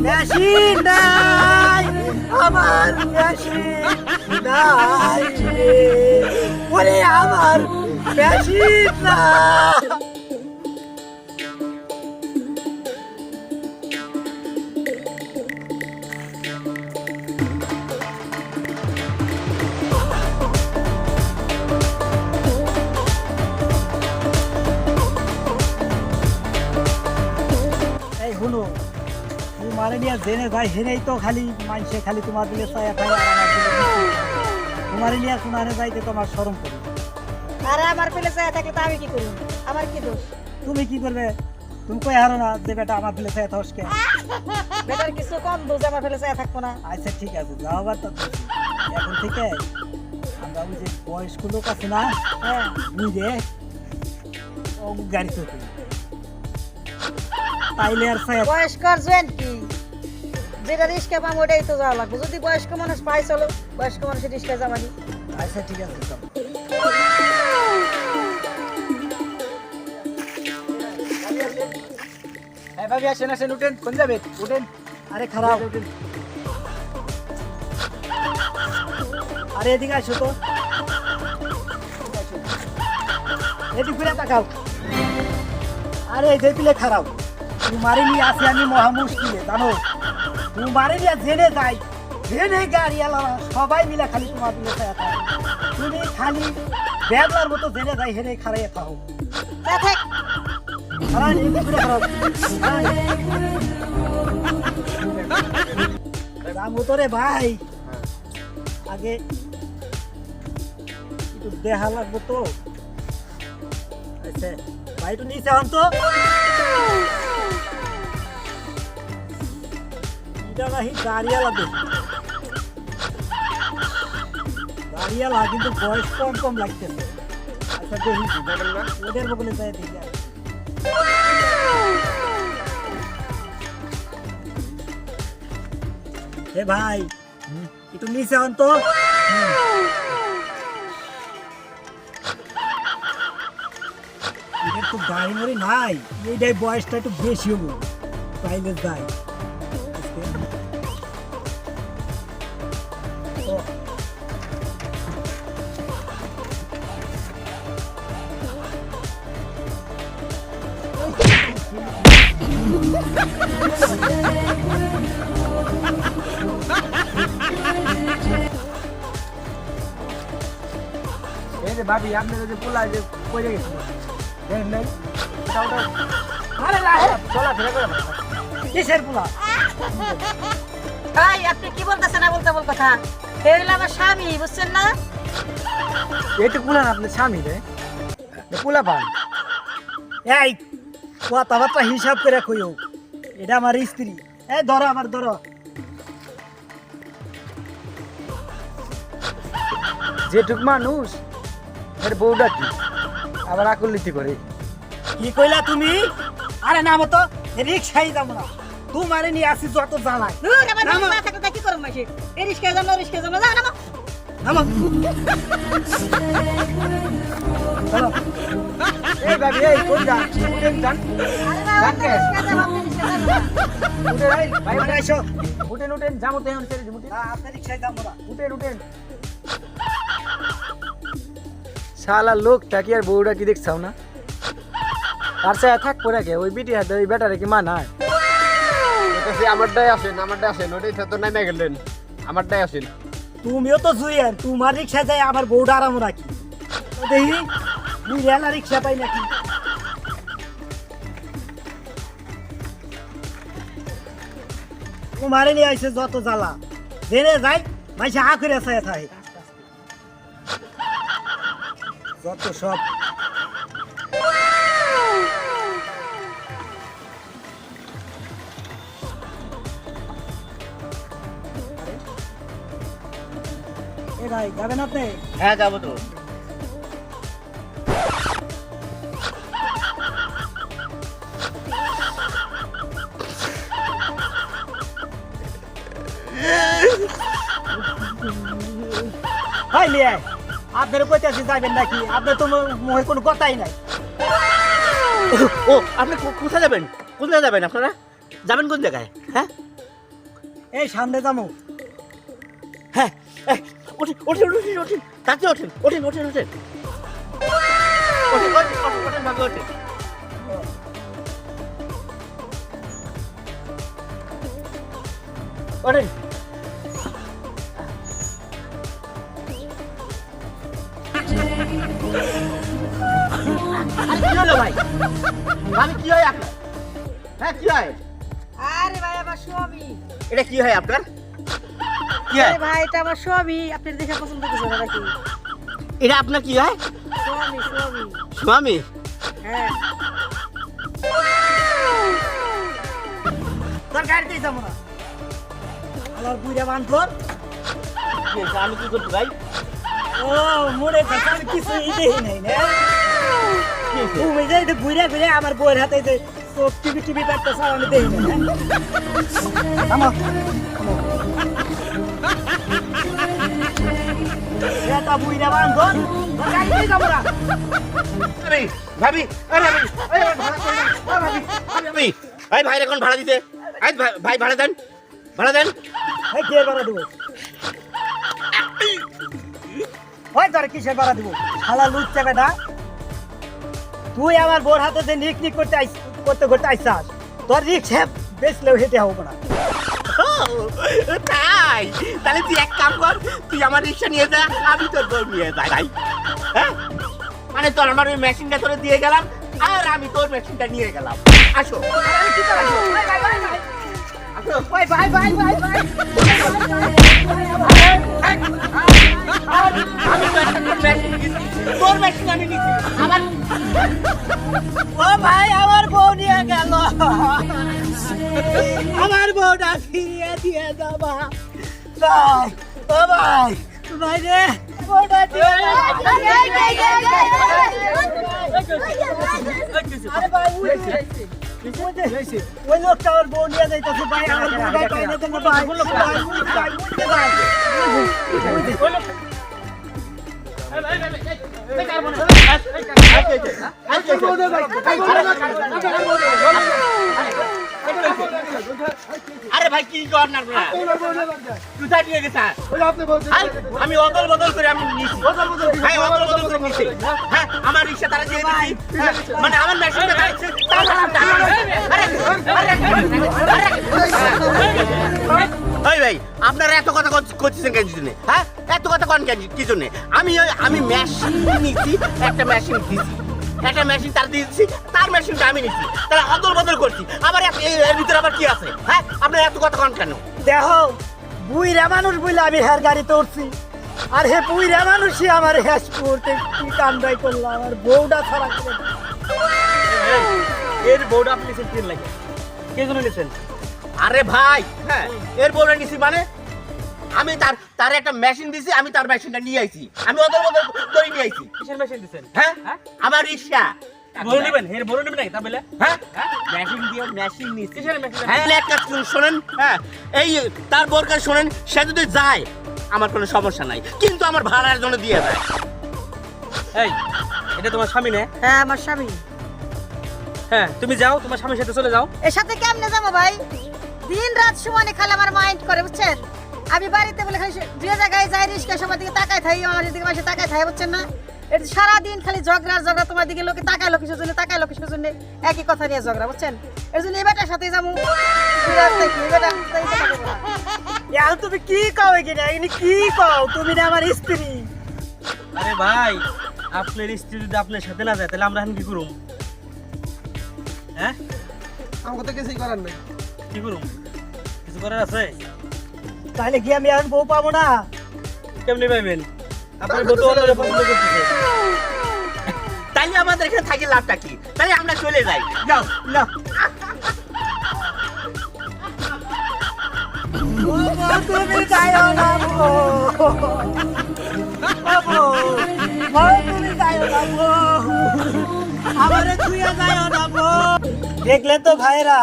Machine নাই, আমার machine নাই রে। ওরে আমার মেশিন নাই। এই শুনো, তোমারে নিয়ে জেনে যাই হেনেই তো খালি মানুষে খালি তোমার দিলে চায়া খাই আর আমার দিলে তোমারে নিয়ে শোনারে যাইতে তোমার শরম করি। আরে আমার পেলে চাই থাকলে তো আমি কি করি? আমার কি দোষ? তুমি কি করবে? তুমি কই হারো না যে বেটা আমার দিলে চায়া থাকস কে? বেটার কিছু কম দোষ আমার পেলে চাই থাকবো না। আচ্ছা ঠিক আছে, যাও আবার তো এখন থেকে আমরা ওই যে বয়স্ক লোক আছে না, হ্যাঁ বুঝে ও গাড়ি চলতে তাইলে আর চায়া বয়স্কর জয়েন কি? যেটা রিস্কা পাবো ওটাই তো যাওয়া লাগবে। যদি বয়স্ক মানুষ পাই চলো, বয়স্ক মানুষের রিস্কা যাবানি। আচ্ছা ঠিক আছে চল। হ্যাঁ ভাবি আসেন আসেন, উঠেন। কোন যাবে? উঠেন। আরে খারাপ, উঠেন। আরে এদিকে আসো তো, এদিক ফিরে তাকাও। আরে এই দেখলে খারাপ, তোমারে নিয়ে আসি আমি মহা মুশকিলে জানো। তোমারে নিয়ে জেনে যাই, জেনে গাড়ি আলাদা সবাই মিলে খালি তোমার দিলে চায়া থাকে। তুমি খালি ব্যাগলার মতো জেনে যাই হেরে খারাইয়া থাকো। যা থাক। খারাপ এদিক ফিরে খারাপ রামু তো রে ভাই, আগে একটু দেখা লাগবো তো। আচ্ছা ভাই একটু নিচে হন তো। এটা নাহি গাড়িয়ালা দেখি, গাড়িয়ালা কিন্তু বয়স কম কম লাগতেছে। আচ্ছা দেখি ওদের বগলে যায় দেখি। এ ভাই একটু নিচে হন তো। এদের তো গাড়ি মারি নাই, এইটাই বয়সটা একটু বেশি হবো তাইলে যাই। এই যে ভাবি আপনার যে পোলা যে পড়ে গেছিল দেখেন নাই? ওটা আরে লাহে চলাফেরা করে না। কিসের পোলা? ভাই আপনি কি বলতেছেন না বলতে বল কথা? সে হলো আমার স্বামী, বুঝছেন না? এইটা পোলা না আপনার স্বামী রে, পোলা পান। এই কথাবার্তা হিসাব করে কইও, এটা আমার স্ত্রী। এই ধরো আমার ধরো। যেটুক মানুষ এর বউটা কি আবার আকুলিতি করে। কি কইলা তুমি? আরে নামো তো, রিক্সাই যাবো না। তোমারে নিয়ে আসি যত জ্বালায়। দূর আমার নামো। না থাকলে কি করব মাসি? এই রিস্কা যাবো যা নামো। নামো। চলো। এই ভাবি এই কোন যান? উঠেন যান। আরে বাবা ডাকে। রিস্কা যাবো, আপনি রিস্কা যাবো। উঠেন এই ভাই মানে এসো। উঠেন উঠেন যাবো তো এখন ছেড়ে দিন, উঠেন আপনি রিক্সায় যাবো না। উঠেন উঠেন। শালা লোকটা কি আর বউটা কি দেখছাও না? আর সে থাক পরে কে ওই বিটি হাতে ওই বেটারে কি মানায়? আমারটাই আসেন ওটাই তো নামে গেলেন। আমারটাই আসেন। তুমিও তো জুয়েন, তোমার রিক্সা যায় আমার বউটা আরাম রাখি। তো দেখি রেলা রিক্সা পাই নাকি। তোমারে নিয়ে আইসে যত জ্বালা, জেনে যাই মাইসে হা করে চায় থাকে যত সব। এ ভাই যাবেন আপনি? হ্যাঁ যাবো তো। ভাই লিয়ে আপনার কইতাছি যাবেন নাকি? আপনার তো মুখে কোনো কথাই নাই। ও আপনি কোথায় যাবেন? কোন জায়গায় যাবেন আপনারা? যাবেন কোন জায়গায়? হ্যাঁ এই সামনে যাবো। হ্যাঁ ওঠেন ওঠেন ওঠেন ওঠেন কাছে ওঠেন ওঠেন ওঠেন ওঠেন ওঠেন ওঠেন ওঠেন ভাবে ওঠেন ওঠেন কি হলো ভাই আমি কি হয় আপনার হ্যাঁ কি হয় আরে ভাই আমার স্বামী। এটা কি হয় আপনার কি হয় আরে ভাই এটা আমার স্বামী, আপনি দেখে পছন্দ করছেন নাকি? এটা আপনার কি হয় স্বামী স্বামী। স্বামী হ্যাঁ তোর গাড়িতেই যাবো না। আমার বুড়া বান্ধব। কি হয়েছে? আমি কি করছি ভাই ও মরে থাকা আমি কিছুই দেখি নাই না। তুমি যে এটা ঘুরে ঘুরে আমার বউয়ের হাতে যে চোখ টিভি টিভি পারতেছ আমি দেখি নাই না। থামো, থামো। এটা বুড়া বান্ধব। তোর গাড়িতেই যাবো না। ভাবি ভাবি আরে ভাবি আরে ভাড়া করে দেন ভাবি ভাবি ভাই ভাই এখন ভাড়া দিতে আই ভাই ভাড়া দেন ভাড়া দেন এই কে ভাড়া দেবো? ওই তোর কিসের ভাড়া দেবো? শালা লুচ্চা বেটা। তুই আমার বোর হাতে যে নিক করতে করতে আইসাস, তোর রিক্সা বেচলেও হেঁটে হবো না। তাই তাহলে তুই এক কাম কর তুই আমার রিক্সা নিয়ে যা আমি তোর বউ নিয়ে যাই ভাই হ্যাঁ মানে তোর আমার ওই মেশিনটা তোরে দিয়ে গেলাম আর আমি তোর মেশিনটা নিয়ে গেলাম আসো ভাই ভাই ভাই ভাই ভাই আমি তো একটা মেশিন দিচ্ছি তোর মেশিন আমি নিচ্ছি আমার ও ভাই আমার বউ নিয়ে গেল। আমার বউটা ফিরিয়ে দিয়ে যাবা ভাই। ও ভাই ভাই রে বউটা দিয়ে আরে ভাই ওই লোকটা আমার বউ নিয়ে যাইতেছে ভাই। আমার বউটা পাই না তোমার ভাই আরে ভাই কি কর না কোথায় নিয়ে গেছে আমি অদল বদল করে আমি নিছি হ্যাঁ অদল বদল করে নিছি হ্যাঁ আমার রিক্সা তারা দিয়ে দিচ্ছি মানে আমার মেশিনটা গাড়িছে ওই ভাই আপনারা এত কথা করতেছেন কেন জন্য হ্যাঁ এত কথা কোন কেন কি জন্য আমি মেশিন নিছি একটা মেশিন দিছি একটা মেশিন তার দিয়েছি তার মেশিনটা আমি নিচ্ছি তাহলে অদল বদল করছি আবার এর ভিতরে আবার কি আছে হ্যাঁ আপনার এত কথা কন কেন দেখো বুইরা মানুষ বইলে আমি হ্যার গাড়িতে উঠছি আর হে বুইরা মানুষই আমার হ্যাস করতে কি কামড়াই করলো আমার বউটা ছাড়া করে এর বউটা আপনি নিছেন তিন লাগে কে জন্য নিছেন আরে ভাই হ্যাঁ এর বউটা নিছি মানে আমি তার একটা মেশিন দিছি আমি তার মেশিনটা নিয়ে আইছি আমি অদল বদল করে নিয়ে আইছি কিসের মেশিন দিছেন হ্যাঁ আমার রিক্সা বলে নেবেন এর বলে নেবেন নাকি তা বলে হ্যাঁ মেশিন দিয়ে মেশিন নিছি কিসের মেশিন হ্যাঁ একটা শুনেন হ্যাঁ এই তার বোরকার শুনেন সে যদি যায় আমার কোনো সমস্যা নাই কিন্তু আমার ভাড়ার জন্য দিয়ে যায় এই এটা তোমার স্বামী না হ্যাঁ আমার স্বামী। হ্যাঁ তুমি যাও তোমার স্বামীর সাথে চলে যাও এর সাথে কেমনে যাবো ভাই? দিন রাত সমানে খালি আমার মাইন্ড করে বুঝছেন। আমি বাড়িতে বলে খালি যে জায়গায় যাই রিস্কা সবার দিকে তাকায় থাকি আমার দিকে মাসে তাকায় থাকি বুঝছেন না। এটা সারাদিন খালি ঝগড়া তোমার দিকে লোকে তাকায় কিসের জন্য একই কথা নিয়ে ঝগড়া বুঝছেন। এর জন্য এই বেটার সাথে যাবো এখন তুমি কি কও এখানে এখানে কি কও? তুমি না আমার স্ত্রী। আরে ভাই আপনার স্ত্রী যদি আপনার সাথে না যায় তাহলে আমরা এখন কি করুম হ্যাঁ আমাকে তো কিছুই করার নাই কি করুম কিছু করার আছে তাহলে কি আমি এখন বউ পাবো না? কেমনি পাইবেন আপনার বউ তো অন্যরা পছন্দ করতেছে তাই আমাদের এখানে থাকি লাভটা কি তাই আমরা চলে যাই যাও না তুমি যাইও না বউ। ও বউ, তুমি যাইও না বউ। আমারে ছুঁয়ে যাইও না বউ। দেখলেন তো ভাইরা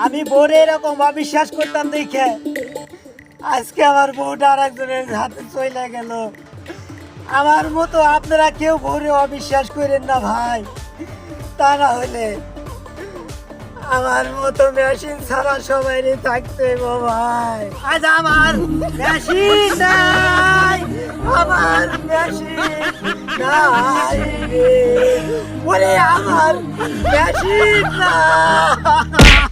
আমি বউরে এরকম অবিশ্বাস করতাম দেখে আজকে আমার বউটা আর একজনের হাতে চলে গেল। আমার মতো আপনারা কেউ বউরে অবিশ্বাস করেন না ভাই, তা না হলে আমার মতো মেশিন ছাড়া সবাই থাকতে ভাই। আজ আমার মেশিন নাই, আমার মেশিন নাই রে। ওরে আমার মেশিন নাই।